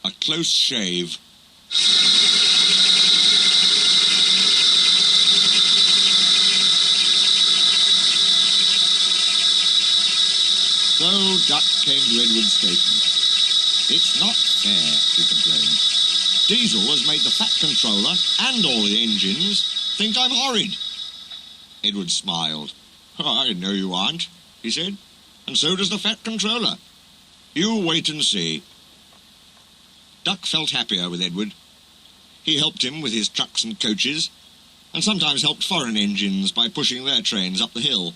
A close shave. So Duck came to Edward's station. It's not fair, he complained. Diesel has made the Fat Controller and all the engines think I'm horrid. Edward smiled. I know you aren't, he said, and so does the Fat Controller. You wait and see. Duck felt happier with Edward. He helped him with his trucks and coaches, and sometimes helped foreign engines by pushing their trains up the hill.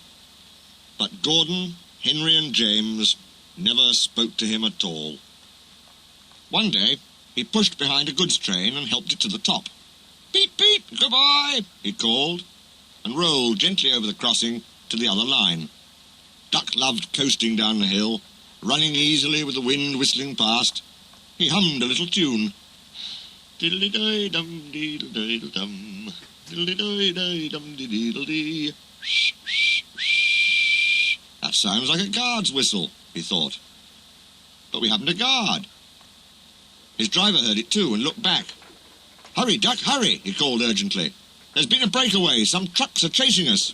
But Gordon, Henry and James never spoke to him at all. One day, he pushed behind a goods train and helped it to the top. Beep, beep, goodbye, he called, and rolled gently over the crossing to the other line. Duck loved coasting down the hill, running easily with the wind whistling past. He hummed a little tune. Diddle-dee-dum, diddle-dee-dum, diddle-dee-dum, diddle-dee. That sounds like a guard's whistle, he thought. But we haven't a guard. His driver heard it too and looked back. Hurry, Duck, hurry, he called urgently. There's been a breakaway. Some trucks are chasing us.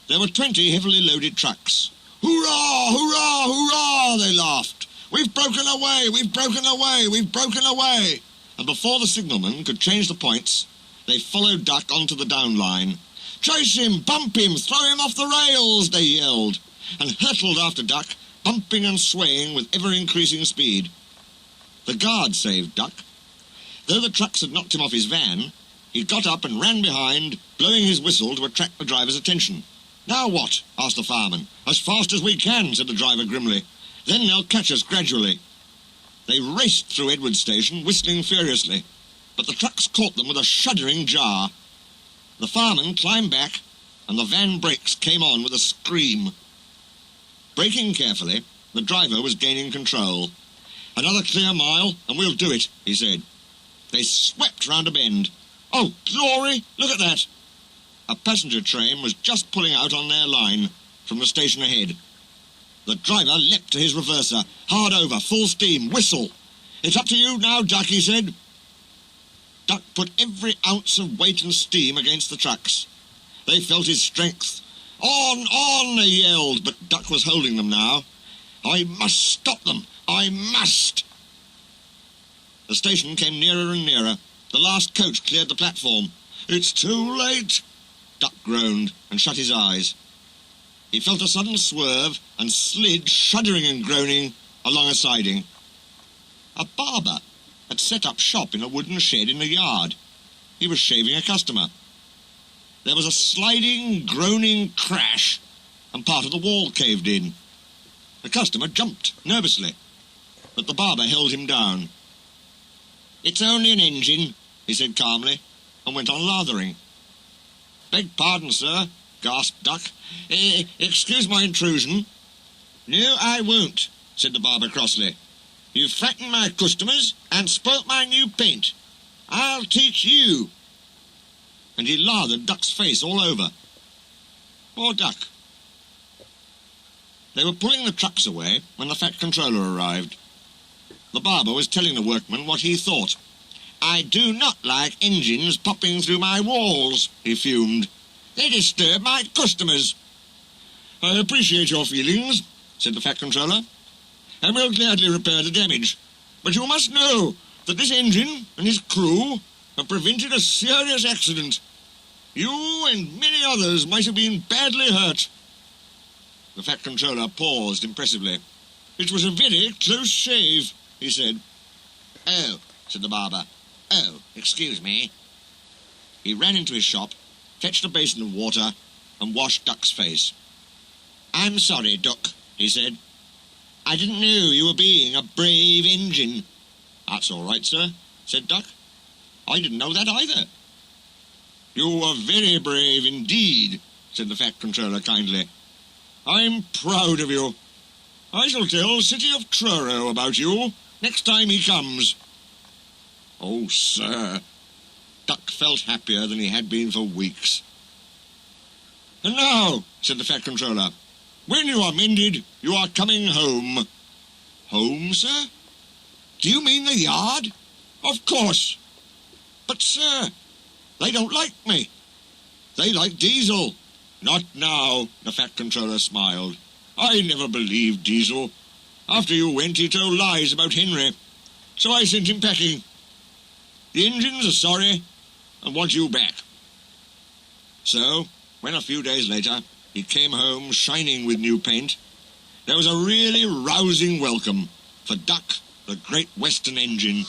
There were 20 heavily loaded trucks. Hurrah, hurrah, hurrah, they laughed. We've broken away, we've broken away, we've broken away. And before the signalman could change the points, they followed Duck onto the down line. Chase him, bump him, throw him off the rails, they yelled, and hurtled after Duck, bumping and swaying with ever-increasing speed. The guard saved Duck. Though the trucks had knocked him off his van, he got up and ran behind, blowing his whistle to attract the driver's attention. Now what? Asked the fireman. As fast as we can, said the driver grimly. Then they'll catch us gradually. They raced through Edward Station, whistling furiously, but the trucks caught them with a shuddering jar. The fireman climbed back, and the van brakes came on with a scream. Braking carefully, the driver was gaining control. Another clear mile, and we'll do it, he said. They swept round a bend. Oh, glory! Look at that! A passenger train was just pulling out on their line from the station ahead. The driver leapt to his reverser. Hard over, full steam, whistle. It's up to you now, Duck, he said. Duck put every ounce of weight and steam against the trucks. They felt his strength. On, they yelled, but Duck was holding them now. I must stop them. I must. The station came nearer and nearer. The last coach cleared the platform. It's too late. Duck groaned and shut his eyes. He felt a sudden swerve and slid, shuddering and groaning, along a siding. A barber had set up shop in a wooden shed in the yard. He was shaving a customer. There was a sliding, groaning crash, and part of the wall caved in. The customer jumped nervously, but the barber held him down. It's only an engine, he said calmly, and went on lathering. Beg pardon, sir, gasped Duck. Excuse my intrusion. No, I won't, said the barber crossly. You've frightened my customers and spoilt my new paint. I'll teach you. And he lathered Duck's face all over. Poor Duck. They were pulling the trucks away when the Fat Controller arrived. The barber was telling the workman what he thought. I do not like engines popping through my walls, he fumed. They disturb my customers. I appreciate your feelings, said the Fat Controller, and will gladly repair the damage. But you must know that this engine and his crew have prevented a serious accident. You and many others might have been badly hurt. The Fat Controller paused impressively. It was a very close shave, he said. Oh, said the barber. Oh, excuse me. He ran into his shop, fetched a basin of water, and washed Duck's face. I'm sorry, Duck, he said. I didn't know you were being a brave engine. That's all right, sir, said Duck. I didn't know that either. You were very brave indeed, said the Fat Controller kindly. I'm proud of you. I shall tell City of Truro about you next time he comes. Oh, sir. Duck felt happier than he had been for weeks. And now, said the Fat Controller, when you are mended, you are coming home. Home, sir? Do you mean the yard? Of course. But, sir, they don't like me. They like Diesel. Not now, the Fat Controller smiled. I never believed Diesel. After you went, he told lies about Henry. So I sent him packing. The engines are sorry and want you back. So, when a few days later he came home shining with new paint, there was a really rousing welcome for Duck, the Great Western Engine.